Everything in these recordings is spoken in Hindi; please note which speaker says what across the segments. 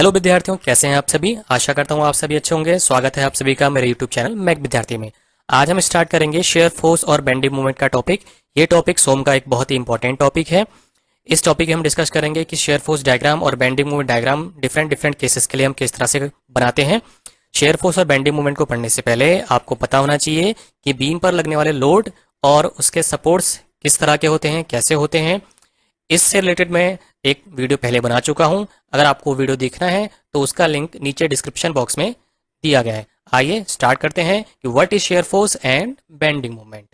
Speaker 1: हेलो विद्यार्थियों, कैसे हैं आप सभी। आशा करता हूँ आप सभी अच्छे होंगे। स्वागत है आप सभी का मेरे यूट्यूब चैनल मैक विद्यार्थी में। आज हम स्टार्ट करेंगे शेयर फोर्स और बेंडिंग मोमेंट का टॉपिक। ये टॉपिक सोम का एक बहुत ही इंपॉर्टेंट टॉपिक है। इस टॉपिक में हम डिस्कस करेंगे कि शेयर फोर्स डायग्राम और bending moment diagram different different cases के लिए हम किस तरह से बनाते हैं। शेयर फोर्स और बेंडिंग मोमेंट को पढ़ने से पहले आपको पता होना चाहिए कि बीम पर लगने वाले लोड और उसके सपोर्ट्स किस तरह के होते हैं, कैसे होते हैं। इससे रिलेटेड मैं एक वीडियो पहले बना चुका हूं। अगर आपको वीडियो देखना है तो उसका लिंक नीचे डिस्क्रिप्शन बॉक्स में दिया गया है। आइए स्टार्ट करते हैं कि what is shear force and bending moment.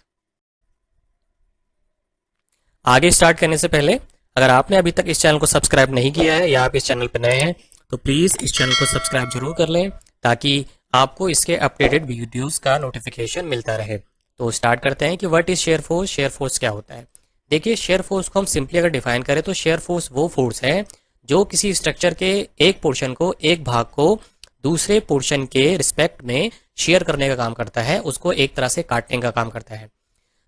Speaker 1: आगे स्टार्ट करने से पहले अगर आपने अभी तक इस चैनल को सब्सक्राइब नहीं किया है या आप इस चैनल पर नए हैं तो प्लीज इस चैनल को सब्सक्राइब जरूर कर लें ताकि आपको इसके अपडेटेड वीडियोस का नोटिफिकेशन मिलता रहे। तो स्टार्ट करते हैं कि what is shear force. Shear force क्या होता है। देखिए, शेयर फोर्स को हम सिंपली अगर डिफाइन करें तो शेयर फोर्स वो फोर्स है जो किसी स्ट्रक्चर के एक पोर्शन को, एक भाग को दूसरे पोर्शन के रिस्पेक्ट में शेयर करने का काम करता है, उसको एक तरह से काटने का काम करता है।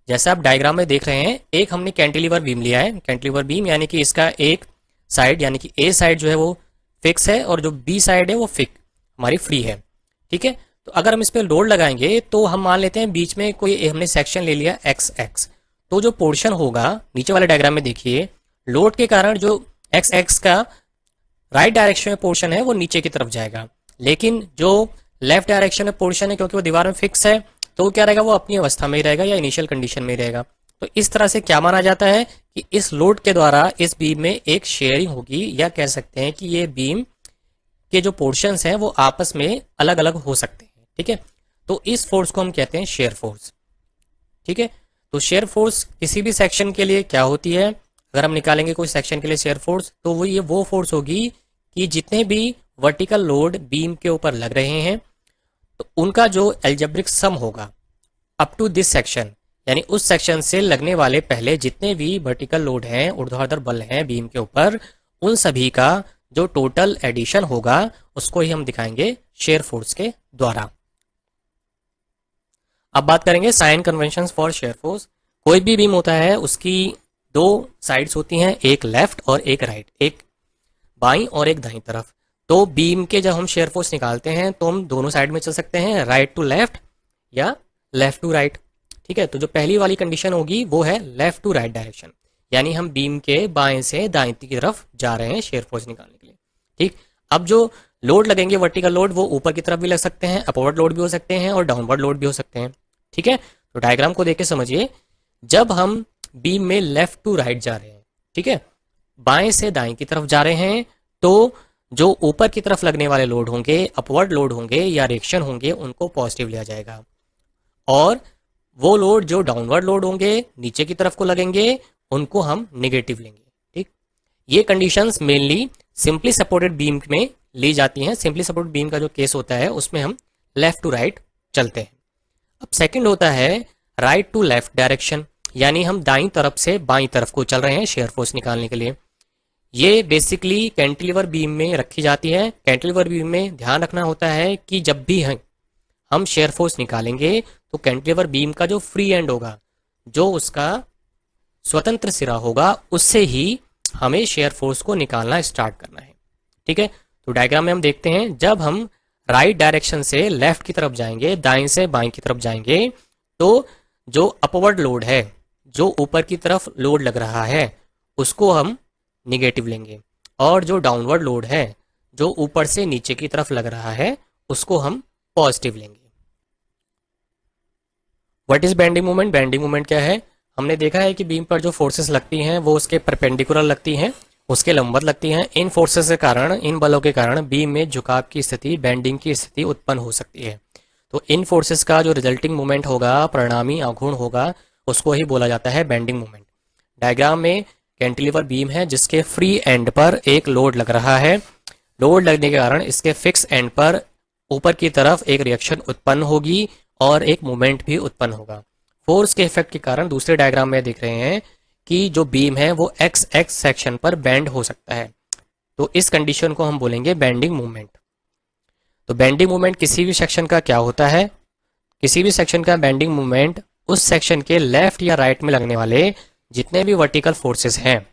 Speaker 1: जैसा आप डायग्राम में देख रहे हैं, एक हमने कैंटिलीवर बीम लिया है। कैंटिलीवर बीम यानी कि इसका एक साइड यानी कि ए साइड जो है वो फिक्स है और जो बी साइड है वो हमारी फ्री है। ठीक है, तो अगर हम इस पर लोड लगाएंगे तो हम मान लेते हैं बीच में कोई हमने सेक्शन ले लिया एक्स एक्स। तो जो पोर्शन होगा नीचे वाले डायग्राम में देखिए, लोड के कारण जो एक्स एक्स का राइट डायरेक्शन में पोर्शन है वो नीचे की तरफ जाएगा, लेकिन जो लेफ्ट डायरेक्शन में पोर्शन है क्योंकि वो दीवार में फिक्स है तो वो क्या रहेगा, वो अपनी अवस्था में ही रहेगा या इनिशियल कंडीशन में ही रहेगा। तो इस तरह से क्या माना जाता है कि इस लोड के द्वारा इस बीम में एक शेयरिंग होगी, या कह सकते हैं कि ये बीम के जो पोर्शंस हैं वो आपस में अलग अलग हो सकते हैं। ठीक है, तो इस फोर्स को हम कहते हैं शेयर फोर्स। ठीक है, तो शेयर फोर्स किसी भी सेक्शन के लिए क्या होती है, अगर हम निकालेंगे कोई सेक्शन के लिए शेयर फोर्स तो वो फोर्स होगी कि जितने भी वर्टिकल लोड बीम के ऊपर लग रहे हैं तो उनका जो एल्जेब्रिक सम होगा अप टू दिस सेक्शन, यानी उस सेक्शन से लगने वाले पहले जितने भी वर्टिकल लोड हैं, ऊर्ध्वाधर बल हैं बीम के ऊपर, उन सभी का जो टोटल एडिशन होगा उसको ही हम दिखाएंगे शेयर फोर्स के द्वारा। अब बात करेंगे sign conventions for shear force. कोई भी बीम होता है उसकी दो साइड्स होती हैं, एक लेफ्ट और एक राइट, एक बाईं और एक दाईं तरफ। तो बीम के जब हम शेयर फोर्स निकालते हैं तो हम दोनों साइड में चल सकते हैं, राइट टू लेफ्ट या लेफ्ट टू राइट। ठीक है, तो जो पहली वाली कंडीशन होगी वो है लेफ्ट टू राइट डायरेक्शन, यानी हम बीम के बाएं से दाएं की तरफ जा रहे हैं शेयर फोर्स निकालने के लिए। ठीक, अब जो लोड लगेंगे वर्टिकल लोड वो ऊपर की तरफ भी लग सकते हैं, अपवर्ड लोड भी हो सकते हैं और डाउनवर्ड लोड भी हो सकते हैं। ठीक है, तो डायग्राम को देख के समझिए, जब हम बीम में लेफ्ट टू राइट जा रहे हैं, ठीक है, बाएं से दाएं की तरफ जा रहे हैं, तो जो ऊपर की तरफ लगने वाले लोड होंगे, अपवर्ड लोड होंगे या रिएक्शन होंगे, उनको पॉजिटिव लिया जाएगा, और वो लोड जो डाउनवर्ड लोड होंगे, नीचे की तरफ को लगेंगे, उनको हम नेगेटिव लेंगे। ठीक, ये conditions mainly simply supported beam में ली जाती हैं। सिंपली सपोर्टेड बीम का जो केस होता है उसमें हम लेफ्ट टू राइट चलते हैं। अब सेकंड होता है राइट टू लेफ्ट डायरेक्शन, यानी हम दाईं तरफ से बाईं तरफ को चल रहे हैं शेयर फोर्स निकालने के लिए। ये बेसिकली कैंटिलीवर बीम में रखी जाती है। कैंटिलीवर बीम में ध्यान रखना होता है कि जब भी हम शेयर फोर्स निकालेंगे तो कैंटिलीवर बीम का जो फ्री एंड होगा, जो उसका स्वतंत्र सिरा होगा, उससे ही हमें शेयर फोर्स को निकालना स्टार्ट करना है। ठीक है, तो डायग्राम में हम देखते हैं, जब हम राइट डायरेक्शन से लेफ्ट की तरफ जाएंगे, दाएं से बाएं की तरफ जाएंगे, तो जो अपवर्ड लोड है, जो ऊपर की तरफ लोड लग रहा है, उसको हम निगेटिव लेंगे, और जो डाउनवर्ड लोड है, जो ऊपर से नीचे की तरफ लग रहा है, उसको हम पॉजिटिव लेंगे। What is bending moment. Bending moment क्या है। हमने देखा है कि बीम पर जो फोर्सेस लगती हैं वो उसके परपेंडिकुलर लगती हैं, उसके लंबवत लगती हैं। इन फोर्सेस के कारण, इन बलों के कारण बीम में झुकाव की स्थिति, बेंडिंग की स्थिति उत्पन्न हो सकती है। तो इन फोर्सेस का जो रिजल्टिंग मोमेंट होगा, परिणामी आघूर्ण होगा, उसको ही बोला जाता है बेंडिंग मोमेंट। डायग्राम में कैंटिलीवर बीम है जिसके फ्री एंड पर एक लोड लग रहा है। लोड लगने के कारण इसके फिक्स एंड पर ऊपर की तरफ एक रिएक्शन उत्पन्न होगी और एक मोमेंट भी उत्पन्न होगा। फोर्स के इफेक्ट के कारण दूसरे डायग्राम में देख रहे हैं कि जो बीम है वो एक्स एक्स सेक्शन पर बेंड हो सकता है, तो इस कंडीशन को हम बोलेंगे बेंडिंग मूवमेंट। तो बेंडिंग मूवमेंट किसी भी सेक्शन का क्या होता है, किसी भी सेक्शन का बेंडिंग मूवमेंट उस सेक्शन के लेफ्ट या राइट में लगने वाले जितने भी वर्टिकल फोर्सेस हैं,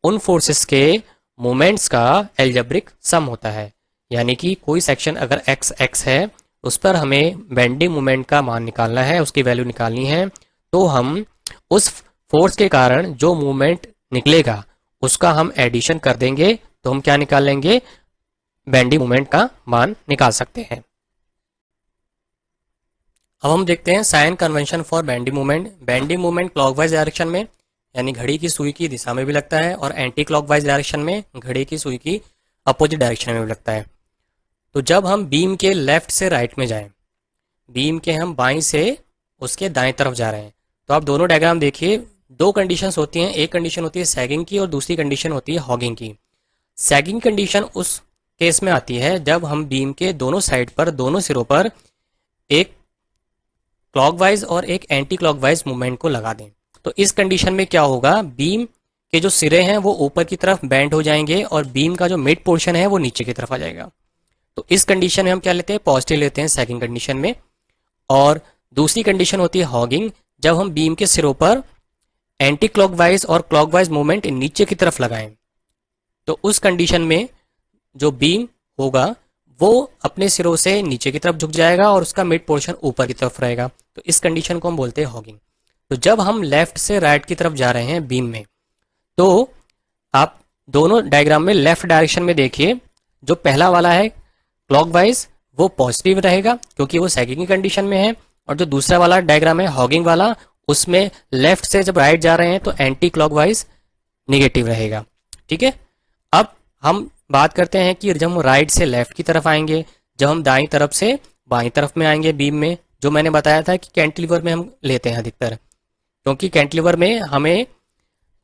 Speaker 1: उन फोर्सेस के मोमेंट्स का एल्जेब्रिक सम होता है। यानी कि कोई सेक्शन अगर एक्स एक्स है, उस पर हमें बेंडिंग मोमेंट का मान निकालना है, उसकी वैल्यू निकालनी है, तो हम उस फोर्स के कारण जो मूवमेंट निकलेगा उसका हम एडिशन कर देंगे, तो हम क्या निकाल लेंगे, बेंडिंग मोमेंट का मान निकाल सकते हैं। अब हम देखते हैं sign convention for bending movement. Bending movement clockwise direction में यानी घड़ी की सुई की दिशा में भी लगता है, और एंटी क्लॉकवाइज डायरेक्शन में घड़ी की सुई की अपोजिट डायरेक्शन में भी लगता है। तो जब हम बीम के लेफ्ट से राइट में जाएं, बीम के हम बाईं से उसके दाएं तरफ जा रहे हैं, तो आप दोनों डायग्राम देखिए, दो कंडीशंस होती हैं। एक कंडीशन होती है सैगिंग की और दूसरी कंडीशन होती है हॉगिंग की। सैगिंग कंडीशन उस केस में आती है जब हम बीम के दोनों साइड पर, दोनों सिरों पर एक क्लॉकवाइज और एक एंटी क्लॉकवाइज मूवमेंट को लगा दें। तो इस कंडीशन में क्या होगा, बीम के जो सिरे हैं वो ऊपर की तरफ बेंड हो जाएंगे और बीम का जो मिड पोर्शन है वो नीचे की तरफ आ जाएगा। तो इस कंडीशन में हम क्या लेते हैं, पॉजिटिव लेते हैं सैगिंग कंडीशन में। और दूसरी कंडीशन होती है हॉगिंग, जब हम बीम के सिरों पर एंटी क्लॉकवाइज और क्लॉकवाइज मूवमेंट नीचे की तरफ लगाएं, तो उस कंडीशन में जो बीम होगा वो अपने सिरों से नीचे की तरफ झुक जाएगा और उसका मिड पोर्शन ऊपर की तरफ रहेगा। तो इस कंडीशन को हम बोलते हैं हॉगिंग। तो जब हम लेफ्ट से राइट की तरफ जा रहे हैं बीम में, तो आप दोनों डायग्राम में लेफ्ट डायरेक्शन में देखिए, जो पहला वाला है क्लॉकवाइज वो पॉजिटिव रहेगा क्योंकि वो सैगिंग की कंडीशन में है, और जो दूसरा वाला डायग्राम है हॉगिंग वाला, उसमें लेफ्ट से जब राइट जा रहे हैं तो एंटी क्लॉकवाइज निगेटिव रहेगा। ठीक है, अब हम बात करते हैं कि जब हम राइट से लेफ्ट की तरफ आएंगे, जब हम दाईं तरफ से बाईं तरफ में आएंगे बीम में, जो मैंने बताया था कि कैंटिलीवर में हम लेते हैं अधिकतर, क्योंकि कैंटिलीवर में हमें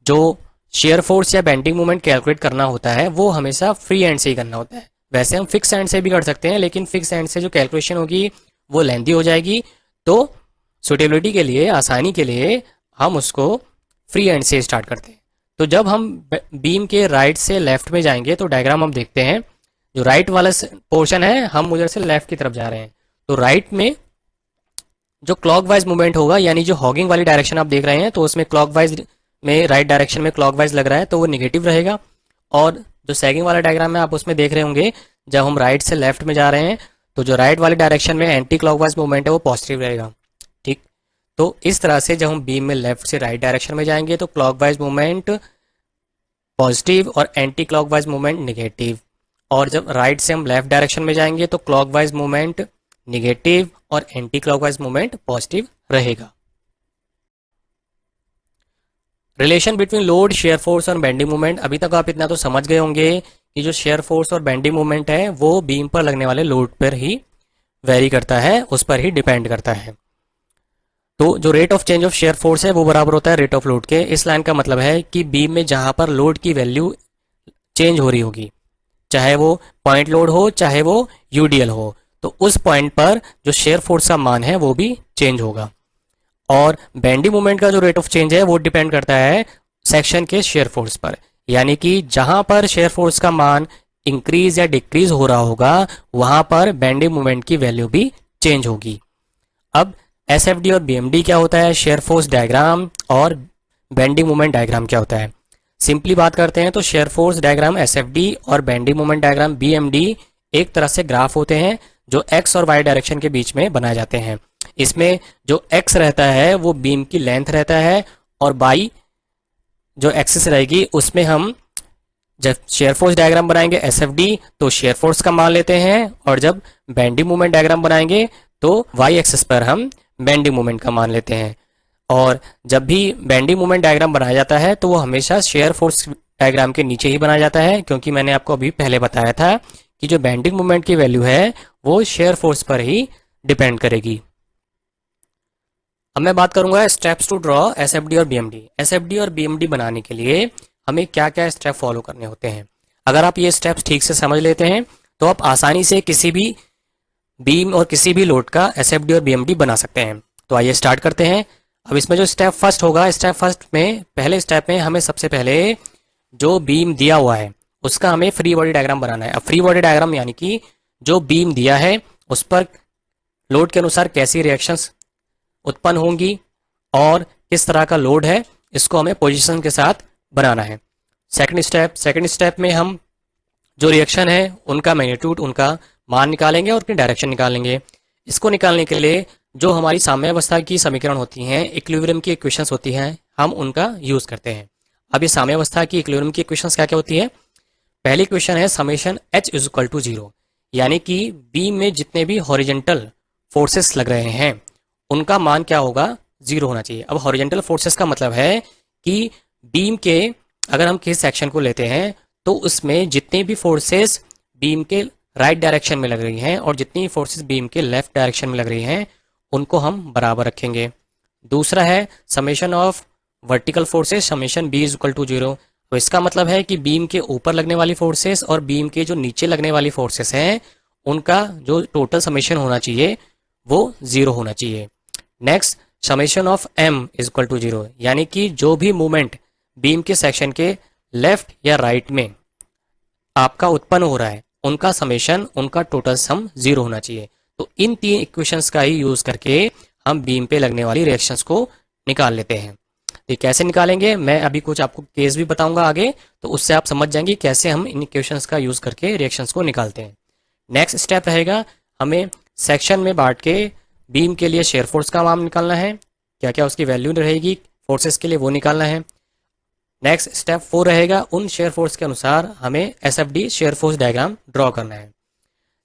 Speaker 1: जो शेयर फोर्स या बेंडिंग मोमेंट कैलकुलेट करना होता है वो हमेशा फ्री हैंड से ही करना होता है। वैसे हम फिक्स हैंड से भी कर सकते हैं, लेकिन फिक्स हैंड से जो कैलकुलेशन होगी वो लेंदी हो जाएगी, तो सुटेबिलिटी के लिए, आसानी के लिए हम उसको फ्री हैंड से स्टार्ट करते हैं। तो जब हम बीम के राइट से लेफ्ट में जाएंगे तो डायग्राम हम देखते हैं, जो राइट वाला पोर्शन है हम उधर से लेफ्ट की तरफ जा रहे हैं, तो राइट में जो क्लॉकवाइज मूवमेंट होगा, यानी जो हॉगिंग वाली डायरेक्शन आप देख रहे हैं, तो उसमें क्लॉकवाइज में, राइट डायरेक्शन में क्लॉकवाइज लग रहा है तो वो निगेटिव रहेगा। और जो सैगिंग वाला डायग्राम है आप उसमें देख रहे होंगे, जब हम राइट से लेफ्ट में जा रहे हैं तो जो राइट वाली डायरेक्शन में एंटी क्लॉकवाइज मूवमेंट है वो पॉजिटिव रहेगा। ठीक, तो इस तरह से जब हम बीम में लेफ्ट से राइट डायरेक्शन में जाएंगे तो क्लॉकवाइज मूवमेंट पॉजिटिव और एंटी क्लॉकवाइज मूवमेंट निगेटिव, और जब राइट से हम लेफ्ट डायरेक्शन में जाएंगे तो क्लॉकवाइज मूवमेंट निगेटिव और एंटी क्लॉकवाइज मूवमेंट पॉजिटिव रहेगा। Relation between load, shear force और बेंडिंग मूवमेंट। अभी तक आप इतना तो समझ गए होंगे कि जो शेयर फोर्स और बेंडिंग मूवमेंट है वो बीम पर लगने वाले लोड पर ही वेरी करता है, उस पर ही डिपेंड करता है। तो जो rate of change of shear force है वो बराबर होता है रेट ऑफ लोड के। इस लाइन का मतलब है कि बीम में जहां पर लोड की वैल्यू चेंज हो रही होगी, चाहे वो पॉइंट लोड हो चाहे वो यूडीएल हो, तो उस पॉइंट पर जो शेयर फोर्स का मान है वो भी चेंज होगा। और बेंडिंग मोमेंट का जो रेट ऑफ चेंज है वो डिपेंड करता है सेक्शन के शेयर फोर्स पर, यानी कि जहां पर शेयर फोर्स का मान इंक्रीज या डिक्रीज हो रहा होगा वहां पर बेंडिंग मोमेंट की वैल्यू भी चेंज होगी। अब एसएफडी और बीएमडी क्या होता है, शेयर फोर्स डायग्राम और बेंडिंग मोमेंट डायग्राम क्या होता है। सिंपली बात करते हैं तो शेयर फोर्स डायग्राम एसएफडी और बेंडिंग मोमेंट डायग्राम बीएमडी एक तरह से ग्राफ होते हैं जो एक्स और वाई डायरेक्शन के बीच में बनाए जाते हैं। इसमें जो एक्स रहता है वो बीम की लेंथ रहता है, और वाई जो एक्सिस रहेगी उसमें हम जब शेयर फोर्स डायग्राम बनाएंगे एसएफडी तो शेयर फोर्स का मान लेते हैं, और जब बेंडिंग मोमेंट डायग्राम बनाएंगे तो वाई एक्सिस पर हम बेंडिंग मोमेंट का मान लेते हैं। और जब भी बेंडिंग मोमेंट डायग्राम बनाया जाता है तो वो हमेशा शेयर फोर्स डायग्राम के नीचे ही बनाया जाता है, क्योंकि मैंने आपको अभी पहले बताया था कि जो बेंडिंग मोमेंट की वैल्यू है वो शेयर फोर्स पर ही डिपेंड करेगी। अब मैं बात करूंगा स्टेप्स टू ड्रॉ एसएफडी और बीएमडी। एसएफडी और बीएमडी बनाने के लिए हमें क्या क्या स्टेप फॉलो करने होते हैं। अगर आप ये स्टेप्स ठीक से समझ लेते हैं तो आप आसानी से किसी भी बीम और किसी भी लोड का एसएफडी और बीएमडी बना सकते हैं। तो आइए स्टार्ट करते हैं। अब इसमें जो स्टेप फर्स्ट होगा, स्टेप फर्स्ट में पहले स्टेप में हमें सबसे पहले जो बीम दिया हुआ है उसका हमें फ्री बॉडी डायग्राम बनाना है। अब फ्री बॉडी डायग्राम यानी कि जो बीम दिया है उस पर लोड के अनुसार कैसी रिएक्शंस उत्पन्न होंगी और किस तरह का लोड है, इसको हमें पोजीशन के साथ बनाना है। सेकंड स्टेप में हम जो रिएक्शन है उनका मैग्नीट्यूड, उनका मान निकालेंगे और उनकी डायरेक्शन निकालेंगे। इसको निकालने के लिए जो हमारी साम्यावस्था की समीकरण होती हैं, इक्विलिब्रियम की इक्वेशंस होती हैं, हम उनका यूज करते हैं। अब ये साम्यावस्था की इक्विलिब्रियम की इक्वेशंस क्या क्या होती है? पहली इक्वेशन है summation H is equal to 0, यानी कि बीम में जितने भी हॉरिजेंटल फोर्सेस लग रहे हैं उनका मान क्या होगा? 0 होना चाहिए। अब हॉरिजेंटल फोर्सेस का मतलब है कि बीम के अगर हम किस सेक्शन को लेते हैं तो उसमें जितने भी फोर्सेस बीम के राइट डायरेक्शन में लग रही हैं और जितनी फोर्सेस बीम के लेफ्ट डायरेक्शन में लग रही हैं उनको हम बराबर रखेंगे। दूसरा है summation of vertical forces summation B is equal to 0। तो इसका मतलब है कि बीम के ऊपर लगने वाली फोर्सेस और बीम के जो नीचे लगने वाली फोर्सेस हैं उनका जो टोटल समेशन होना चाहिए वो 0 होना चाहिए। Next summation of M is equal to 0, यानी कि जो भी मूवमेंट बीम के सेक्शन के लेफ्ट या राइट में आपका उत्पन्न हो रहा है उनका समेशन, उनका टोटल सम 0 होना चाहिए। तो इन तीन इक्वेशंस का ही यूज करके हम बीम पे लगने वाली रिएक्शंस को निकाल लेते हैं। ये कैसे निकालेंगे मैं अभी कुछ आपको केस भी बताऊंगा आगे, तो उससे आप समझ जाएंगे कैसे हम इन इक्वेशंस का यूज करके रिएक्शंस को निकालते हैं। नेक्स्ट स्टेप रहेगा हमें सेक्शन में बांट के बीम के लिए शेयर फोर्स का मान निकालना है, क्या क्या उसकी वैल्यू रहेगी फोर्सेस के लिए वो निकालना है। नेक्स्ट स्टेप 4 रहेगा उन शेयर फोर्स के अनुसार हमें SFD shear force diagram draw करना है।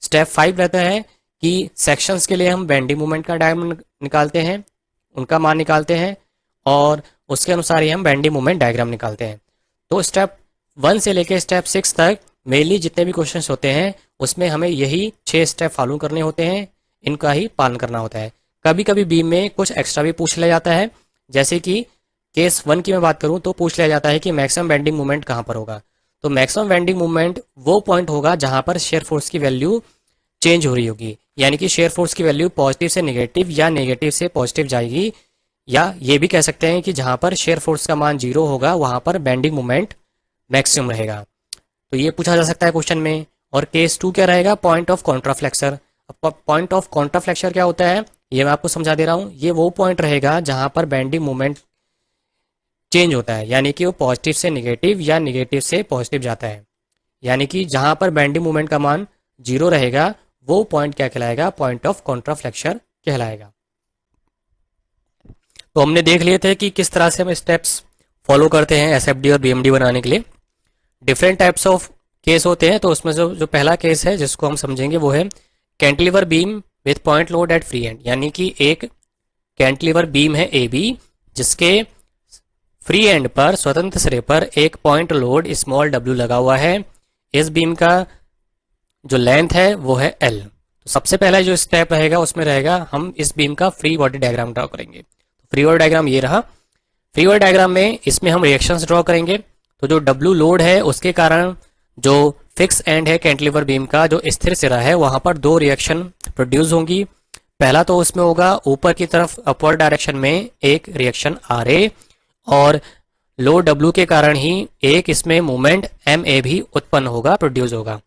Speaker 1: स्टेप 5 रहता है कि सेक्शंस के लिए हम बेंडिंग मोमेंट का डायग्राम निकालते हैं, उनका मान निकालते हैं और उसके अनुसार ही हम बेंडिंग मोमेंट डायग्राम निकालते हैं। तो स्टेप 1 से लेकर स्टेप 6 तक मेनली जितने भी क्वेश्चंस होते हैं उसमें हमें यही 6 स्टेप फॉलो करने होते हैं, इनका ही पालन करना होता है। कभी कभी बीम में कुछ एक्स्ट्रा भी पूछ लिया जाता है, जैसे कि केस 1 की मैं बात करूं तो पूछ लिया जाता है कि मैक्सिमम बेंडिंग मोमेंट कहां पर होगा। तो मैक्सिमम बेंडिंग मोमेंट वो पॉइंट होगा जहां पर शेयर फोर्स की वैल्यू चेंज हो रही होगी, यानी कि शेयर फोर्स की वैल्यू पॉजिटिव से नेगेटिव या नेगेटिव से पॉजिटिव जाएगी, या ये भी कह सकते हैं कि जहां पर शेयर फोर्स का मान 0 होगा वहां पर बेंडिंग मोमेंट मैक्सिमम रहेगा। तो ये पूछा जा सकता है क्वेश्चन में। और केस 2 क्या रहेगा? Point of contraflexure. अब पॉइंट ऑफ कॉन्ट्राफ्लेक्सर क्या होता है ये मैं आपको समझा दे रहा हूँ। ये वो पॉइंट रहेगा जहां पर बेंडिंग मोमेंट चेंज होता है, यानी कि वो पॉजिटिव से नेगेटिव या नेगेटिव से पॉजिटिव जाता है, यानी कि जहां पर बेंडिंग मोमेंट का मान 0 रहेगा वो पॉइंट क्या कहलाएगा? पॉइंट ऑफ कॉन्ट्राफ्लेक्सर कहलाएगा। तो हमने देख लिए थे कि किस तरह से हम स्टेप्स फॉलो करते हैं SFD और BMD बनाने के लिए। डिफरेंट टाइप्स ऑफ केस होते हैं, तो उसमें जो पहला केस है जिसको हम समझेंगे वो है cantilever beam width point load at free and, यानी कि एक कैंटिलीवर बीम है AB जिसके फ्री एंड पर स्वतंत्र सिरे पर एक पॉइंट लोड स्मॉल w लगा हुआ है। इस बीम का जो लेंथ है वो है L। तो सबसे पहला जो स्टेप रहेगा उसमें रहेगा हम इस बीम का फ्री बॉडी डायग्राम ड्रॉ करेंगे। फ्री बॉडी डायग्राम ये रहा। फ्री बॉडी डायग्राम में इसमें हम रिएक्शंस ड्रॉ करेंगे। तो जो W लोड है उसके कारण जो फिक्स एंड है कैंटिलीवर बीम का, जो स्थिर सिरा है, वहां पर 2 रिएक्शन प्रोड्यूस होंगी। पहला तो उसमें होगा ऊपर की तरफ अपवर्ड डायरेक्शन में एक रिएक्शन RA, और लो W के कारण ही एक इसमें मूवमेंट MA भी उत्पन्न होगा, प्रोड्यूस होगा।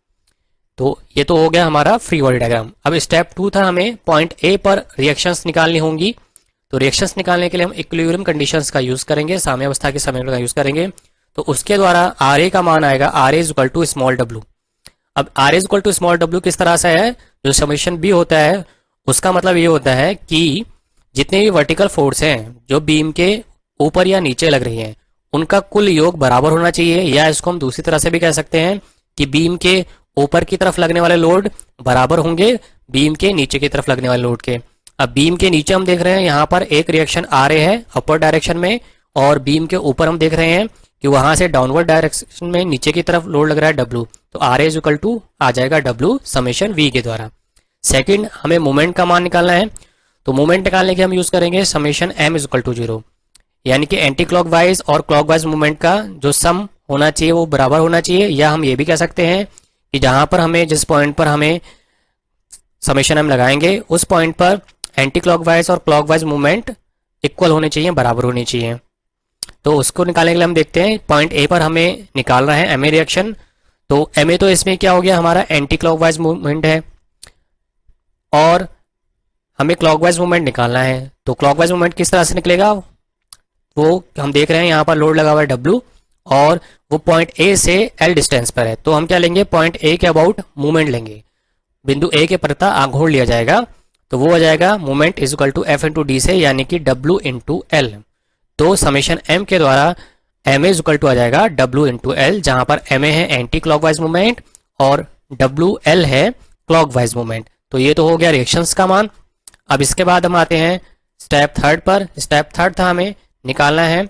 Speaker 1: तो ये तो हो गया हमारा फ्री बॉडी डायग्राम। अब स्टेप 2 था हमें पॉइंट A पर रिएक्शंस निकालनी होंगी। तो रिएक्शंस निकालने के लिए हम इक्विलिब्रियम कंडीशंस का यूज करेंगे, साम्यावस्था के समीकरण का यूज करेंगे। तो उसके द्वारा RA का मान आएगा RA is equal to small w। अब RA is equal to small w किस तरह से है? जो समेशन B होता है उसका मतलब ये होता है कि जितने भी वर्टिकल फोर्स हैं जो बीम के ऊपर या नीचे लग रही हैं उनका कुल योग बराबर होना चाहिए, या इसको हम दूसरी तरह से भी कह सकते हैं कि बीम के ऊपर की तरफ लगने वाले लोड बराबर होंगे बीम के नीचे की तरफ लगने वाले लोड के। अब बीम के नीचे हम देख रहे हैं यहाँ पर एक रिएक्शन RA है अपर डायरेक्शन में, और बीम के ऊपर हम देख रहे हैं कि वहां से डाउनवर्ड डायरेक्शन में नीचे की तरफ लोड लग रहा है W। तो RA इज इक्वल टू आ जाएगा W समेशन V के द्वारा। सेकंड हमें मोमेंट का मान निकालना है। तो मोमेंट निकालने के हम यूज करेंगे summation M is equal to 0, यानी कि एंटी क्लॉकवाइज और क्लॉकवाइज मूवमेंट का जो सम होना चाहिए वो बराबर होना चाहिए। या हम ये भी कह सकते हैं कि जहां पर हमें जिस पॉइंट पर हमें समेशन M लगाएंगे उस पॉइंट पर एंटी क्लॉकवाइज और क्लॉकवाइज मूवमेंट इक्वल होने चाहिए, बराबर होनी चाहिए। तो उसको निकालने के लिए हम देखते हैं पॉइंट A पर हमें निकालना है MA रिएक्शन। तो MA तो इसमें क्या हो गया हमारा एंटी क्लॉकवाइज मूवमेंट है, और हमें क्लॉकवाइज मूवमेंट निकालना है। तो क्लॉकवाइज मूवमेंट किस तरह से निकलेगा वो हम देख रहे हैं, यहाँ पर लोड लगा हुआ है W और वो पॉइंट ए से एल डिस्टेंस पर है, तो हम क्या लेंगे, पॉइंट ए के अबाउट मूवमेंट लेंगे, बिंदु ए के प्रति आघूर्ण लिया जाएगा, तो वो हो जाएगा movement is equal to F into D से, यानी कि डब्ल्यू इंटू एल। तो समेशन एम के द्वारा M A is equal to आ जाएगा डब्ल्यू इंटू एल, जहां पर एम ए है एंटी क्लॉकवाइज मूवमेंट और डब्ल्यू एल है क्लॉकवाइज मूवमेंट। तो ये तो हो गया रिएक्शंस का मान। अब इसके बाद हम आते हैं स्टेप थर्ड पर। स्टेप थर्ड था हमें निकालना है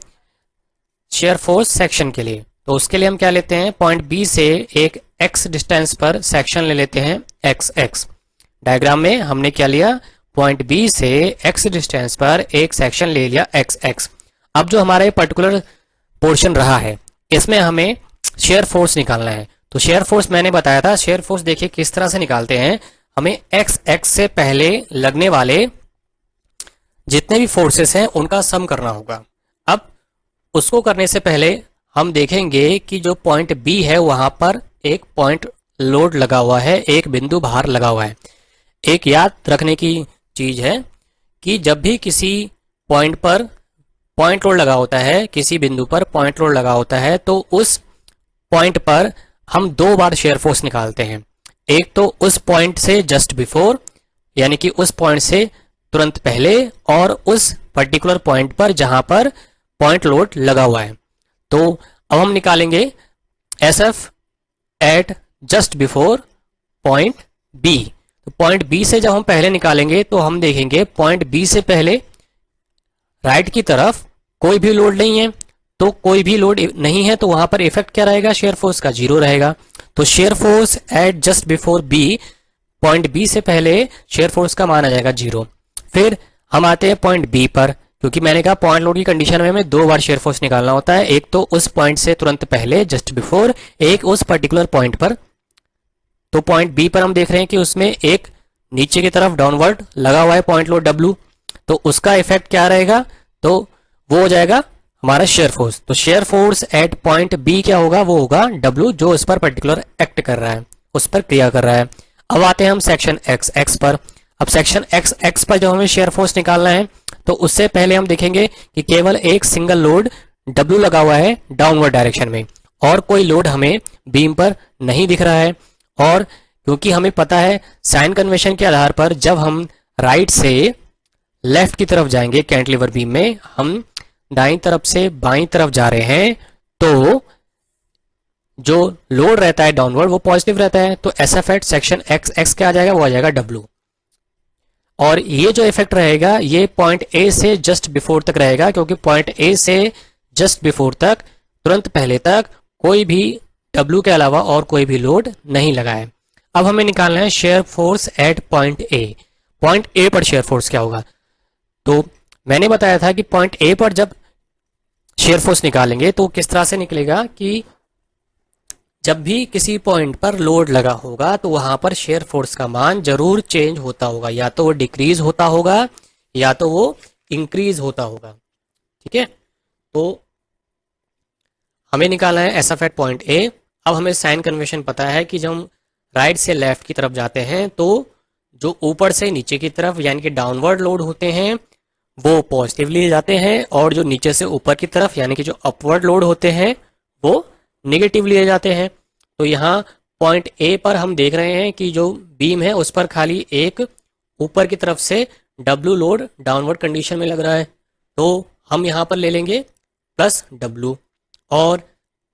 Speaker 1: शेयर फोर्स सेक्शन के लिए। तो उसके लिए हम क्या लेते हैं, पॉइंट बी से एक एक्स डिस्टेंस पर सेक्शन ले लेते हैं एक्स एक्स। डायग्राम में हमने क्या लिया, पॉइंट बी से एक्स डिस्टेंस पर एक सेक्शन ले लिया एक्स एक्स। अब जो हमारा ये पर्टिकुलर पोर्शन रहा है, इसमें हमें शेयर फोर्स निकालना है। तो शेयर फोर्स मैंने बताया था, शेयर फोर्स देखिए किस तरह से निकालते हैं। हमें एक्स एक्स से पहले लगने वाले जितने भी फोर्सेस हैं उनका सम करना होगा। अब उसको करने से पहले हम देखेंगे कि जो पॉइंट बी है वहां पर एक पॉइंट लोड लगा हुआ है, एक बिंदु भार लगा हुआ है। एक याद रखने की चीज है कि जब भी किसी पॉइंट पर पॉइंट लोड लगा होता है, किसी बिंदु पर पॉइंट लोड लगा होता है, तो उस पॉइंट पर हम दो बार शेयर फोर्स निकालते हैं। एक तो उस पॉइंट से जस्ट बिफोर, यानी कि उस पॉइंट से तुरंत पहले, और उस पर्टिकुलर पॉइंट पर जहां पर पॉइंट लोड लगा हुआ है। तो अब हम निकालेंगे S F at just before point B. तो पॉइंट बी से जब हम पहले निकालेंगे तो हम देखेंगे पॉइंट बी से पहले राइट की तरफ कोई भी लोड नहीं है, तो कोई भी लोड नहीं है, तो वहां पर इफेक्ट क्या रहेगा, शेयर फोर्स का, जीरो रहेगा। तो shear force at just before B, point B से पहले शेयर फोर्स का मान आ जाएगा जीरो। फिर हम आते हैं पॉइंट बी पर, क्योंकि मैंने कहा पॉइंट लोड की कंडीशन में हमें दो बार शेयर फोर्स निकालना होता है, एक तो उस पॉइंट से तुरंत पहले जस्ट बिफोर, एक उस पर्टिकुलर पॉइंट पर। तो पॉइंट बी पर हम देख रहे हैं कि उसमें एक नीचे की तरफ डाउनवर्ड लगा हुआ है पॉइंट लोड डब्ल्यू, तो उसका इफेक्ट क्या रहेगा, तो वो हो जाएगा हमारा शेयर फोर्स। तो shear force at point B क्या होगा, वो होगा डब्ल्यू, जो उस पर पर्टिकुलर एक्ट कर रहा है, उस पर क्रिया कर रहा है। अब आते हैं हम सेक्शन एक्स एक्स पर। अब सेक्शन एक्स एक्स पर जब हमें शेयर फोर्स निकालना है, तो उससे पहले हम देखेंगे कि केवल एक सिंगल लोड डब्ल्यू लगा हुआ है डाउनवर्ड डायरेक्शन में, और कोई लोड हमें बीम पर नहीं दिख रहा है। और क्योंकि हमें पता है साइन कन्वेंशन के आधार पर जब हम राइट से लेफ्ट की तरफ जाएंगे कैंटिलीवर बीम में, हम दाईं तरफ से बाईं तरफ जा रहे हैं, तो जो लोड रहता है डाउनवर्ड वो पॉजिटिव रहता है। तो S F at section X X क्या आ जाएगा, वो आ जाएगा डब्ल्यू। और ये जो इफेक्ट रहेगा ये पॉइंट ए से जस्ट बिफोर तक रहेगा, क्योंकि पॉइंट ए से जस्ट बिफोर तक, तुरंत पहले तक, कोई भी डब्ल्यू के अलावा और कोई भी लोड नहीं लगा है। अब हमें निकालना है share force at point A. Point A पर शेयर फोर्स क्या होगा, तो मैंने बताया था कि पॉइंट ए पर जब शेयर फोर्स निकालेंगे तो किस तरह से निकलेगा कि जब भी किसी पॉइंट पर लोड लगा होगा तो वहां पर शेयर फोर्स का मान जरूर चेंज होता होगा, या तो वो डिक्रीज होता होगा या तो वो इंक्रीज होता होगा। ठीक है, तो हमें निकालना है S F at point A. अब हमें साइन कन्वेंशन पता है कि जब हम राइट से लेफ्ट की तरफ जाते हैं तो जो ऊपर से नीचे की तरफ यानी कि डाउनवर्ड लोड होते हैं वो पॉजिटिवली जाते हैं, और जो नीचे से ऊपर की तरफ यानी कि जो अपवर्ड लोड होते हैं वो निगेटिव लिए जाते हैं। तो यहाँ पॉइंट ए पर हम देख रहे हैं कि जो बीम है उस पर खाली एक ऊपर की तरफ से डब्ल्यू लोड डाउनवर्ड कंडीशन में लग रहा है, तो हम यहाँ पर ले लेंगे प्लस डब्ल्यू, और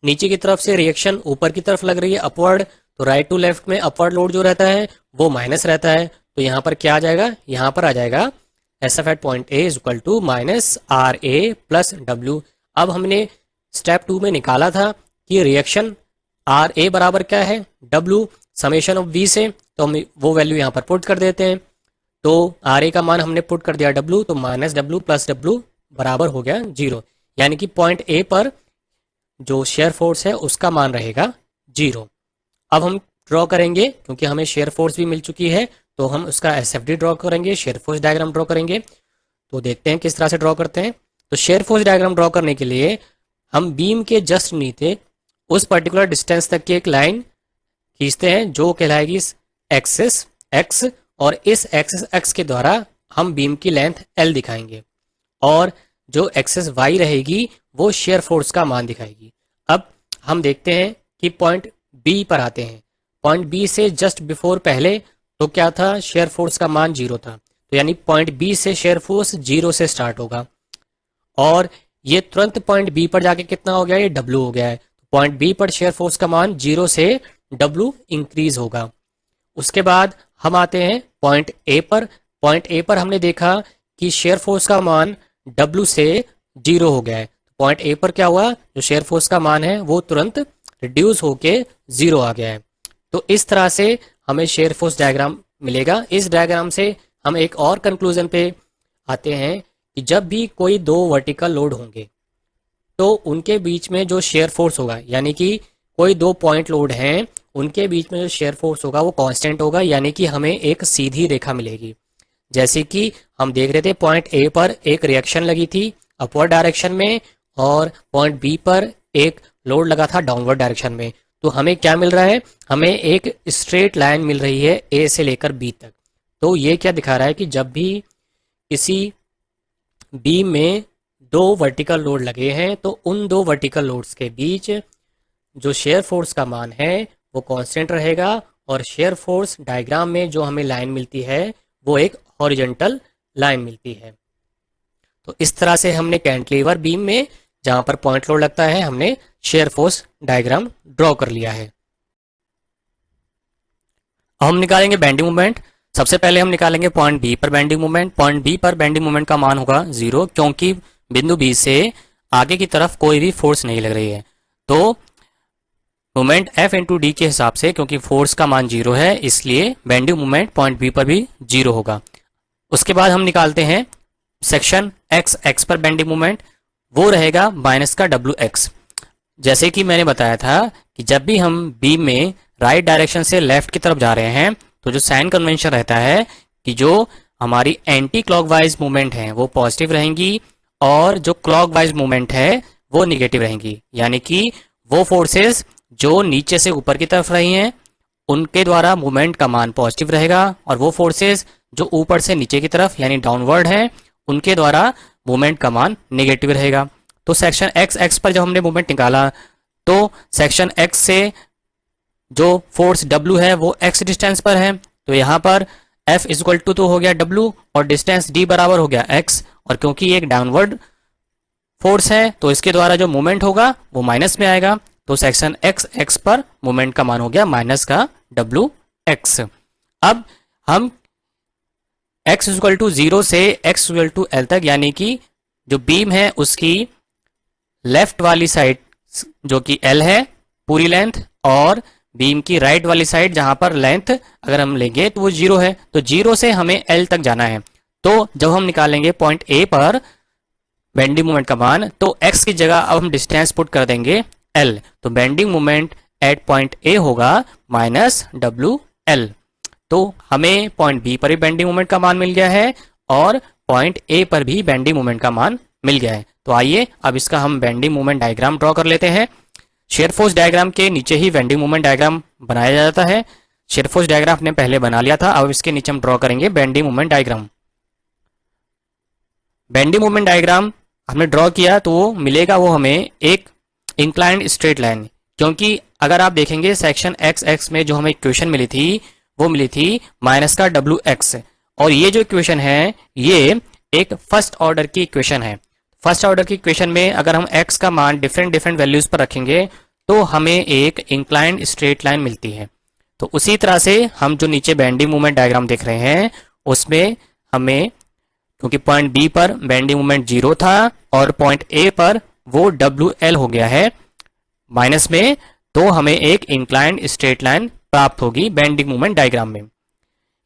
Speaker 1: नीचे की तरफ से रिएक्शन ऊपर की तरफ लग रही है अपवर्ड, तो राइट टू लेफ्ट में अपवर्ड लोड जो रहता है वो माइनस रहता है। तो यहाँ पर क्या आ जाएगा, यहाँ पर आ जाएगा S F at point A is equal to minus R A plus W. अब हमने स्टेप 2 में निकाला था कि रिएक्शन आर ए बराबर क्या है, डब्ल्यू समेशन ऑफ वी से, तो हम वो वैल्यू यहाँ पर पुट कर देते हैं। तो आर ए का मान हमने पुट कर दिया डब्ल्यू, तो माइनस डब्ल्यू प्लस डब्ल्यू बराबर हो गया जीरो, यानी कि पॉइंट ए पर जो शेयर फोर्स है उसका मान रहेगा जीरो। अब हम ड्रॉ करेंगे, क्योंकि हमें शेयर फोर्स भी मिल चुकी है, तो हम उसका एस एफ डी ड्रॉ करेंगे, शेयर फोर्स डायग्राम ड्रॉ करेंगे। तो देखते हैं किस तरह से ड्रॉ करते हैं। तो शेयर फोर्स डायग्राम ड्रॉ करने के लिए हम बीम के जस्ट नीचे उस पर्टिकुलर डिस्टेंस तक की एक लाइन खींचते हैं जो कहलाएगी एक्सिस एक्स, और इस एक्सिस एक्स के द्वारा हम बीम की लेंथ एल दिखाएंगे, और जो एक्सिस वाई रहेगी वो शेयर फोर्स का मान दिखाएगी। अब हम देखते हैं कि पॉइंट बी पर आते हैं। पॉइंट बी से जस्ट बिफोर पहले तो क्या था, शेयर फोर्स का मान 0 था, तो यानी पॉइंट बी से शेयर फोर्स 0 से स्टार्ट होगा और ये तुरंत पॉइंट बी पर जाके कितना हो गया, ये W हो गया है। पॉइंट बी पर शेयर फोर्स का मान 0 से W इंक्रीज होगा। उसके बाद हम आते हैं पॉइंट ए पर। पॉइंट ए पर हमने देखा कि शेयर फोर्स का मान W से 0 हो गया है। पॉइंट ए पर क्या हुआ, जो शेयर फोर्स का मान है वो तुरंत रिड्यूस होके 0 आ गया है। तो इस तरह से हमें शेयर फोर्स डायग्राम मिलेगा। इस डायग्राम से हम एक और कंक्लूजन पे आते हैं कि जब भी कोई दो वर्टिकल लोड होंगे तो उनके बीच में जो शेयर फोर्स होगा, यानी कि कोई दो पॉइंट लोड हैं उनके बीच में जो शेयर फोर्स होगा वो कांस्टेंट होगा, यानी कि हमें एक सीधी रेखा मिलेगी। जैसे कि हम देख रहे थे पॉइंट ए पर एक रिएक्शन लगी थी अपवर्ड डायरेक्शन में और पॉइंट बी पर एक लोड लगा था डाउनवर्ड डायरेक्शन में। तो हमें क्या मिल रहा है, हमें एक स्ट्रेट लाइन मिल रही है ए से लेकर बी तक। तो ये क्या दिखा रहा है कि जब भी किसी बीम में दो वर्टिकल लोड लगे हैं तो उन दो वर्टिकल लोड्स के बीच जो शेयर फोर्स का मान है वो कांस्टेंट रहेगा और शेयर फोर्स डायग्राम में जो हमें लाइन मिलती है वो एक हॉरिजॉन्टल लाइन मिलती है। तो इस तरह से हमने कैंटिलीवर बीम में जहां पर पॉइंट लोड लगता है हमने शेयर फोर्स डायग्राम ड्रॉ कर लिया है। अब हम निकालेंगे बेंडिंग मोमेंट। सबसे पहले हम निकालेंगे पॉइंट बी पर बेंडिंग मोमेंट। पॉइंट बी पर बेंडिंग मोमेंट का मान होगा 0 क्योंकि बिंदु बी से आगे की तरफ कोई भी फोर्स नहीं लग रही है। तो मोमेंट F इंटू डी के हिसाब से, क्योंकि फोर्स का मान 0 है इसलिए बेंडिंग मोमेंट पॉइंट बी पर भी 0 होगा। उसके बाद हम निकालते हैं सेक्शन x पर बेंडिंग मोमेंट, वो रहेगा माइनस का WX। जैसे कि मैंने बताया था कि जब भी हम बीम में राइट डायरेक्शन से लेफ्ट की तरफ जा रहे हैं तो जो साइन कन्वेंशन रहता है कि जो हमारी एंटी क्लॉकवाइज मूवमेंट है वो पॉजिटिव रहेंगी और जो क्लॉकवाइज मूवमेंट है वो निगेटिव रहेंगी। यानी कि वो फोर्सेस जो नीचे से ऊपर की तरफ रही हैं उनके द्वारा मूवमेंट का मान पॉजिटिव रहेगा और वो फोर्सेस जो ऊपर से नीचे की तरफ यानी डाउनवर्ड हैं उनके द्वारा मूवमेंट का मान नेगेटिव रहेगा। तो सेक्शन x पर जब हमने मूवमेंट निकाला तो सेक्शन x से जो फोर्स W है वो x डिस्टेंस पर है, तो यहाँ पर F इक्वल टू तो हो गया W और डिस्टेंस D बराबर हो गया x, और क्योंकि ये एक डाउनवर्ड फोर्स है तो इसके द्वारा जो मूवमेंट होगा वो माइनस में आएगा। तो सेक्शन x पर मूवमेंट का मान हो गया माइनस का WX। अब हम x इक्वल टू 0 से x इक्वल टू L तक, यानी कि जो बीम है उसकी लेफ्ट वाली साइड जो कि L है पूरी लेंथ और बीम की राइट वाली साइड जहां पर लेंथ अगर हम लेंगे तो वो 0 है, तो 0 से हमें L तक जाना है। तो जब हम निकालेंगे पॉइंट A पर बेंडिंग मोमेंट का मान तो x की जगह अब हम डिस्टेंस पुट कर देंगे L, तो bending moment eight point A होगा माइनस WL। तो हमें पॉइंट B पर भी बेंडिंग मोमेंट का मान मिल गया है और पॉइंट A पर भी बेंडिंग मोमेंट का मान मिल गया है। तो आइए अब इसका हम बेंडिंग मोमेंट डायग्राम ड्रॉ कर लेते हैं। शेयर फोर्स डायग्राम के नीचे ही बेंडिंग मोमेंट डायग्राम बनाया जाता है। शेयर फोर्स डायग्राम हमने पहले बना लिया था, अब इसके नीचे हम ड्रॉ करेंगे bending moment diagram. Bending moment diagram हमने ड्रॉ किया तो वो मिलेगा वो हमें एक इंक्लाइंड स्ट्रेट लाइन, क्योंकि अगर आप देखेंगे सेक्शन x में जो हमें इक्वेशन मिली थी वो मिली थी माइनस का WX, और ये जो इक्वेशन है ये एक फर्स्ट ऑर्डर की इक्वेशन है। फर्स्ट ऑर्डर की इक्वेशन में अगर हम x का मान डिफरेंट वैल्यूज पर रखेंगे तो हमें एक इंक्लाइंड स्ट्रेट लाइन मिलती है। तो उसी तरह से हम जो नीचे बेंडिंग मोमेंट डायग्राम देख रहे हैं उसमें हमें, क्योंकि पॉइंट B पर बेंडिंग मोमेंट 0 था और पॉइंट A पर वो WL हो गया है माइनस में, तो हमें एक इंक्लाइंड स्ट्रेट लाइन प्राप्त होगी बेंडिंग मोमेंट डायग्राम में।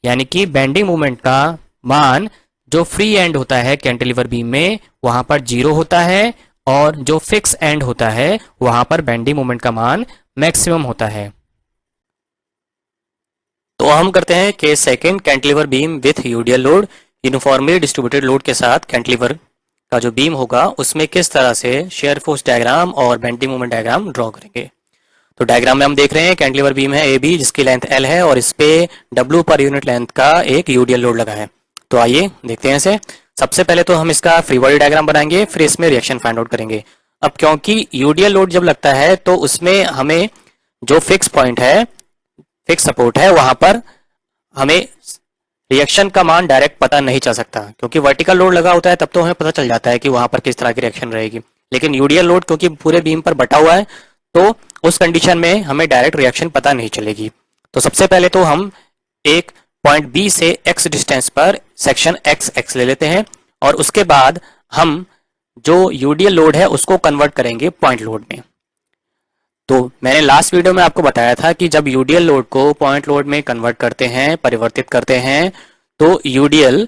Speaker 1: यानी कि बेंडिंग मोमेंट का मान जो फ्री एंड होता है कैंटिलीवर बीम में वहां पर 0 होता है और जो फिक्स एंड होता है वहां पर बेंडिंग मोमेंट का मान मैक्सिमम होता है। तो हम करते हैं case second, cantilever beam width UDL load. Uniformly distributed load के साथ कैंटिलीवर का जो बीम होगा उसमें किस तरह से शेयर फोर्स डायग्राम और बेंडिंग मोमेंट डायग्राम ड्रॉ करेंगे। तो डायग्राम में हम देख रहे हैं कैंटिलीवर बीम है AB जिसकी लेंथ L है और इस पे W पर यूनिट लेंथ का एक यूडियल लोड लगा है। तो आइए देखते हैं इसे। सबसे पहले तो हम इसका फ्री बॉडी डायग्राम बनाएंगे, फिर इसमें रिएक्शन फाइंड आउट करेंगे। अब क्योंकि यूडीएल लोड जब लगता है तो उसमें हमें जो फिक्स पॉइंट है, फिक्स सपोर्ट है, वहां पर हमें रिएक्शन का मान डायरेक्ट पता नहीं चल सकता, क्योंकि वर्टिकल लोड लगा होता है तब तो हमें पता चल जाता है कि वहां पर किस तरह की रिएक्शन रहेगी। लेकिन यूडीएल लोड क्योंकि पूरे बीम पर बटा हुआ है, तो उस कंडीशन में हमें डायरेक्ट रिएक्शन पता नहीं चलेगी। तो सबसे पहले तो हम एक पॉइंट बी से एक्स डिस्टेंस पर सेक्शन एक्स एक्स ले लेते हैं, और उसके बाद हम जो यूडीएल लोड है उसको कन्वर्ट करेंगे पॉइंट लोड में। तो मैंने लास्ट वीडियो में आपको बताया था कि जब यूडीएल लोड को पॉइंट लोड में कन्वर्ट करते हैं, परिवर्तित करते हैं, तो यूडीएल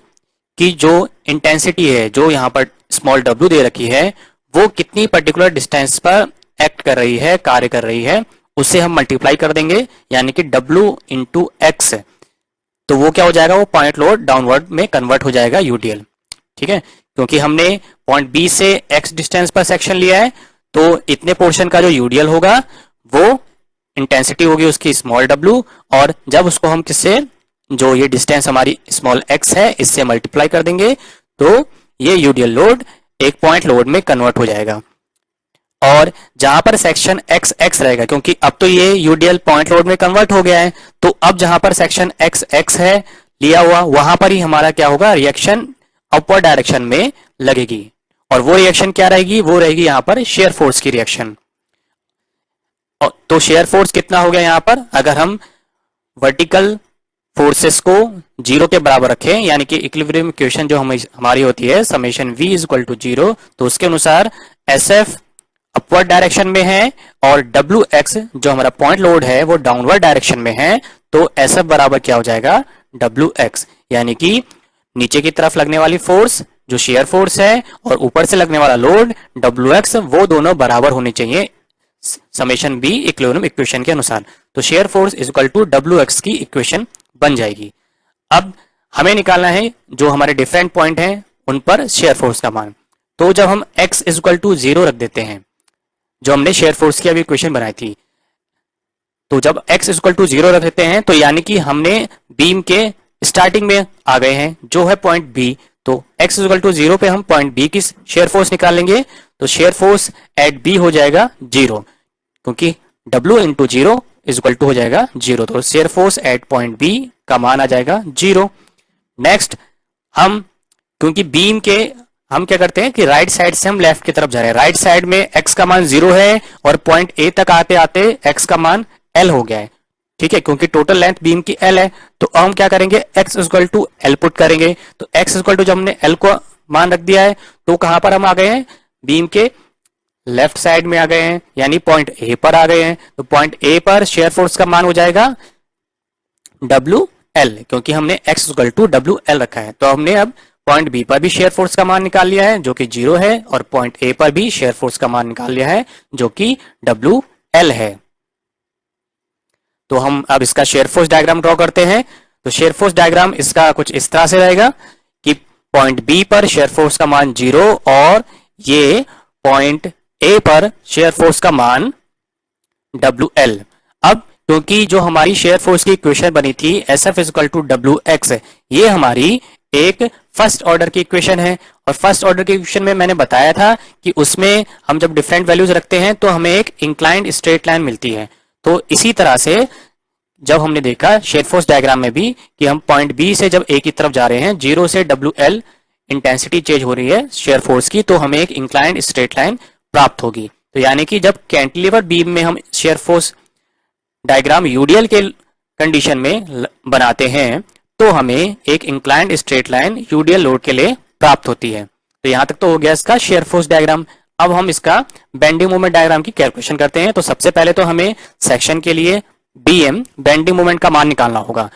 Speaker 1: की जो इंटेंसिटी है, जो यहाँ पर स्मॉल डब्ल्यू दे रखी है, वो कितनी पर्टिकुलर डिस्टेंस पर एक्ट कर रही है, कार्य कर रही है, उससे हम मल्टीप्लाई कर देंगे, यानी कि डब्ल्यू इंटू एक्स। तो वो क्या हो जाएगा, वो पॉइंट लोड डाउनवर्ड में कन्वर्ट हो जाएगा यूडीएल। ठीक है, क्योंकि हमने पॉइंट बी से एक्स डिस्टेंस पर सेक्शन लिया है, तो इतने पोर्शन का जो यूडीएल होगा वो इंटेंसिटी होगी उसकी स्मॉल डब्ल्यू, और जब उसको हम किससे, जो ये डिस्टेंस हमारी स्मॉल एक्स है, इससे मल्टीप्लाई कर देंगे, तो ये यूडीएल लोड एक पॉइंट लोड में कन्वर्ट हो जाएगा। और जहां पर सेक्शन एक्स एक्स रहेगा, क्योंकि अब तो ये यूडीएल पॉइंट लोड में कन्वर्ट हो गया है, तो अब जहां पर सेक्शन एक्स एक्स है लिया हुआ, वहां पर ही हमारा क्या होगा, रिएक्शन अपवर्ड डायरेक्शन में लगेगी। और वो रिएक्शन क्या रहेगी, वो रहेगी यहां पर शेयर फोर्स की रिएक्शन। तो शेयर फोर्स कितना हो गया यहां पर, अगर हम वर्टिकल फोर्सेस को जीरो के बराबर रखें, यानी कि इक्विलिब्रियम इक्वेशन जो हमारी होती है summation v is equal to zero, तो उसके अनुसार एस एफ अपवर्ड डायरेक्शन में है और डब्ल्यू एक्स जो हमारा पॉइंट लोड है वो डाउनवर्ड डायरेक्शन में है, तो एस एफ बराबर क्या हो जाएगा, डब्ल्यू एक्स, यानी कि नीचे की तरफ लगने वाली फोर्स जो शेयर फोर्स है और ऊपर से लगने वाला लोड डब्ल्यू एक्स, वो दोनों बराबर होने चाहिए समेशन बी इक्विलिब्रियम इक्वेशन के अनुसार। तो shear force is equal to W X की इक्वेशन बन जाएगी। अब हमें निकालना है जो हमारे डिफरेंट पॉइंट हैं उन पर शेयर फोर्स का मान। तो जब हम x is equal to zero रख देते हैं, जो हमने शेयर फोर्स की अभी इक्वेशन बनाई थी, तो जब x is equal to zero रख देते हैं तो यानी कि हमने बीम के स्टार्टिंग में आ गए हैं जो है पॉइंट बी। तो x is equal to zero पे हम पॉइंट बी की शेयर फोर्स निकाल लेंगे, तो शेयर फोर्स एट बी हो जाएगा जीरो, क्योंकि w into zero is equal to हो जाएगा जीरो, तो shear force at point B का मान आ जाएगा जीरो। नेक्स्ट हम, क्योंकि बीम के हम क्या करते हैं कि राइट साइड से हम लेफ्ट की तरफ जा रहे हैं, राइट साइड में x का मान जीरो है और पॉइंट ए तक आते आते x का मान l हो गया है। ठीक है, क्योंकि टोटल लेंथ बीम की l है, तो हम क्या करेंगे, x equal to L put करेंगे। तो x इक्वल टू जब हमने l को मान रख दिया है, तो कहां पर हम आ गए हैं, बीम के लेफ्ट साइड में आ गए हैं, यानी पॉइंट ए पर आ गए हैं। तो पॉइंट ए पर शेयर फोर्स का मान हो जाएगा डब्ल्यू एल, क्योंकि हमने x equal to W L रखा है। तो हमने अब पॉइंट बी पर भी शेयर फोर्स का मान निकाल लिया है जो कि जीरो है, और पॉइंट ए पर भी शेयर फोर्स का मान निकाल लिया है जो कि डब्ल्यू एल है। तो हम अब इसका शेयर फोर्स डायग्राम ड्रॉ करते हैं। तो शेयर फोर्स डायग्राम इसका कुछ इस तरह से रहेगा कि पॉइंट बी पर शेयर फोर्स का मान जीरो और ये पॉइंट ए पर शेयर फोर्स का मान डब्ल्यू एल। अब क्योंकि जो हमारी शेयर फोर्स की इक्वेशन बनी थी S F equal to W X, ये हमारी एक फर्स्ट ऑर्डर की इक्वेशन है, और फर्स्ट ऑर्डर की इक्वेशन में मैंने बताया था कि उसमें हम जब डिफरेंट वैल्यूज रखते हैं तो हमें एक इंक्लाइंड स्ट्रेट लाइन मिलती है। तो इसी तरह से जब हमने देखा शेयर फोर्स डायग्राम में भी कि हम पॉइंट बी से जब ए की तरफ जा रहे हैं, जीरो से डब्ल्यू एल इंटेंसिटी चेंज हो रही है शेयर फोर्स की, तो हमें एक इंक्लाइंड स्ट्रेट लाइन प्राप्त होगी। तो यानी कि जब कैंटिलीवर बीम में हम शेयर फोर्स डायग्राम यूडीएल के कंडीशन में बनाते हैं तो हमें एक inclined straight line UDL load के लिए प्राप्त होती है। तो यहां तक तो हो गया इसका शेयर फोर्स डायग्राम। अब हम इसका बेंडिंग मोमेंट डायग्राम की कैलकुलेशन करते हैं। तो सबसे पहले तो हमें सेक्शन के लिए बीएम बेंडिंग मोमेंट का मान निकालना होगा।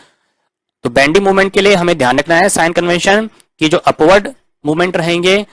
Speaker 1: तो बेंडिंग मोमेंट के लिए हमें ध्यान रखना है साइन कन्वेंशन की, जो अपवर्ड मूवमेंट रहेंगे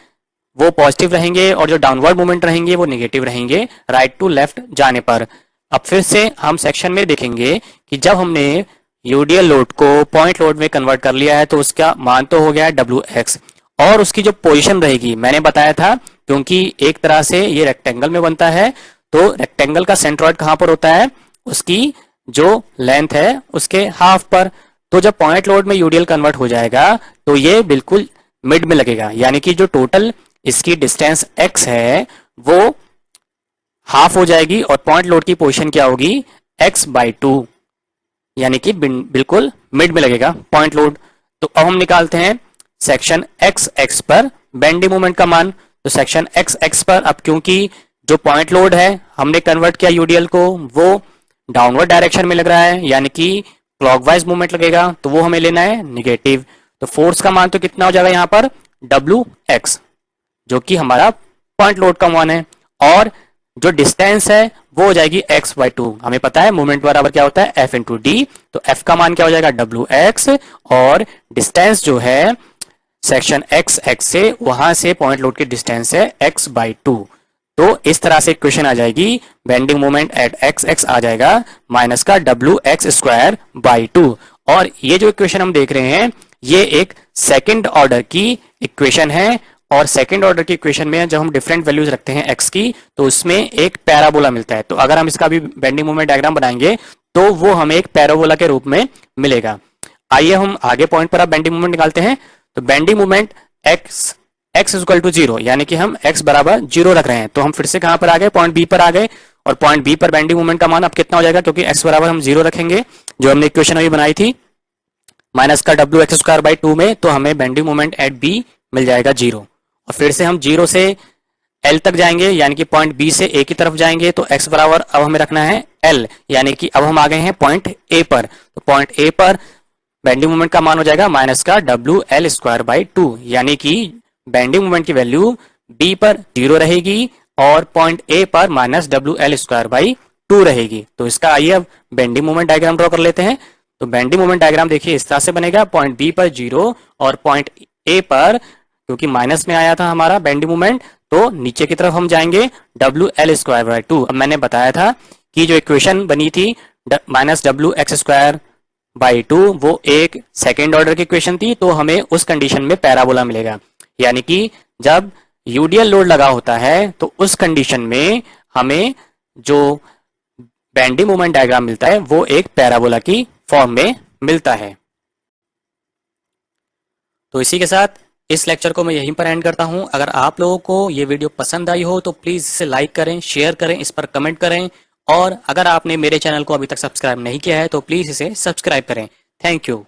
Speaker 1: वो पॉजिटिव रहेंगे और जो डाउनवर्ड मूवमेंट रहेंगे वो नेगेटिव रहेंगे राइट टू लेफ्ट जाने पर। अब फिर से हम सेक्शन में देखेंगे कि जब हमने यूडीएल लोड को पॉइंट लोड में कन्वर्ट कर लिया है तो उसका मान तो हो गया है डब्ल्यू एक्स, और उसकी जो पोजीशन रहेगी मैंने बताया था, क्योंकि एक तरह से ये रेक्टेंगल में बनता है, तो रेक्टेंगल का सेंट्रॉइड कहां पर होता है, उसकी जो लेंथ है उसके हाफ पर। तो जब पॉइंट लोड में यूडीएल कन्वर्ट हो जाएगा तो ये बिल्कुल मिड में लगेगा, यानी कि जो टोटल इसकी डिस्टेंस x है वो
Speaker 2: हाफ हो जाएगी और पॉइंट लोड की पोजीशन क्या होगी, x/2, यानी कि बिल्कुल मिड में लगेगा पॉइंट लोड। तो अब हम निकालते हैं सेक्शन एक्स एक्स पर बेंडिंग मोमेंट का मान। तो सेक्शन एक्स एक्स पर अब क्योंकि जो पॉइंट लोड है हमने कन्वर्ट किया यूडीएल को, वो डाउनवर्ड डायरेक्शन में लग रहा है, यानी कि क्लॉकवाइज मूवमेंट लगेगा, तो वो हमें लेना है निगेटिव। तो फोर्स का मान तो कितना हो जाएगा यहाँ पर, डब्ल्यू एक्स, जो कि हमारा पॉइंट लोड का मान है, और जो डिस्टेंस है वो हो जाएगी x/2। हमें पता है मूवमेंट बराबर क्या होता है, F इंटू डी। तो F का मान क्या हो जाएगा, डब्ल्यू एक्स, और डिस्टेंस जो है सेक्शन एक्स एक्स से वहां से पॉइंट लोड की डिस्टेंस है x/2। तो इस तरह से इक्वेशन आ जाएगी, bending moment at X X आ जाएगा माइनस का W(x²/2)। और ये जो इक्वेशन हम देख रहे हैं ये एक सेकंड ऑर्डर की इक्वेशन है, और सेकंड ऑर्डर की इक्वेशन में जब हम डिफरेंट वैल्यूज रखते हैं x की तो उसमें एक पैराबोला मिलता है। तो अगर हम इसका भी बेंडिंग मोमेंट डायग्राम बनाएंगे तो वो हमें एक पैराबोला के रूप में मिलेगा। आइए हम आगे पॉइंट पर अब बेंडिंग मोमेंट निकालते हैं। तो बेंडिंग मोमेंट x=0, यानी कि हम x बराबर 0 रख रहे हैं। तो हम फिर से कहां पर आ गए, पॉइंट बी पर आ गए, और पॉइंट बी पर बेंडिंग मोमेंट का मान अब कितना हो जाएगा, क्योंकि x बराबर हम 0 रखेंगे, जो हमने इक्वेशन अभी बनाई थी माइनस का W(x²/2) में, तो हमें बेंडिंग मोमेंट एट बी मिल जाएगा 0। और फिर से हम 0 से L तक जाएंगे, यानी कि पॉइंट बी से A की तरफ जाएंगे, तो x बराबर अब हमें रखना है L, यानी कि अब हम आ गए हैं पॉइंट A पर। तो पॉइंट A पर बेंडिंग मोमेंट का मान हो जाएगा माइनस का WL²/2, यानी कि बेंडिंग मोमेंट की वैल्यू B पर 0 रहेगी और पॉइंट A पर माइनस WL²/2 रहेगी। तो इसका आइए अब बेंडिंग मोमेंट डायग्राम ड्रॉ कर लेते हैं। तो बेंडिंग मोमेंट डायग्राम देखिए इस तरह से बनेगा, पॉइंट बी पर 0 और पॉइंट ए पर, क्योंकि माइनस में आया था हमारा बेंडिंग मोमेंट, तो नीचे की तरफ हम जाएंगे WL²/2। अब मैंने बताया था कि जो इक्वेशन बनी थी माइनस WX²/2 वो एक सेकेंड ऑर्डर की इक्वेशन थी, तो हमें उस कंडीशन में पैराबोला मिलेगा, यानी कि जब यूडीएल लोड लगा होता है तो उस कंडीशन में हमें जो बेंडिंग मोमेंट डायग्राम मिलता है वो एक पैराबोला की फॉर्म में मिलता है। तो इसी के साथ इस लेक्चर को मैं यहीं पर एंड करता हूं। अगर आप लोगों को ये वीडियो पसंद आई हो तो प्लीज इसे लाइक करें, शेयर करें, इस पर कमेंट करें, और अगर आपने मेरे चैनल को अभी तक सब्सक्राइब नहीं किया है तो प्लीज इसे सब्सक्राइब करें। Thank you.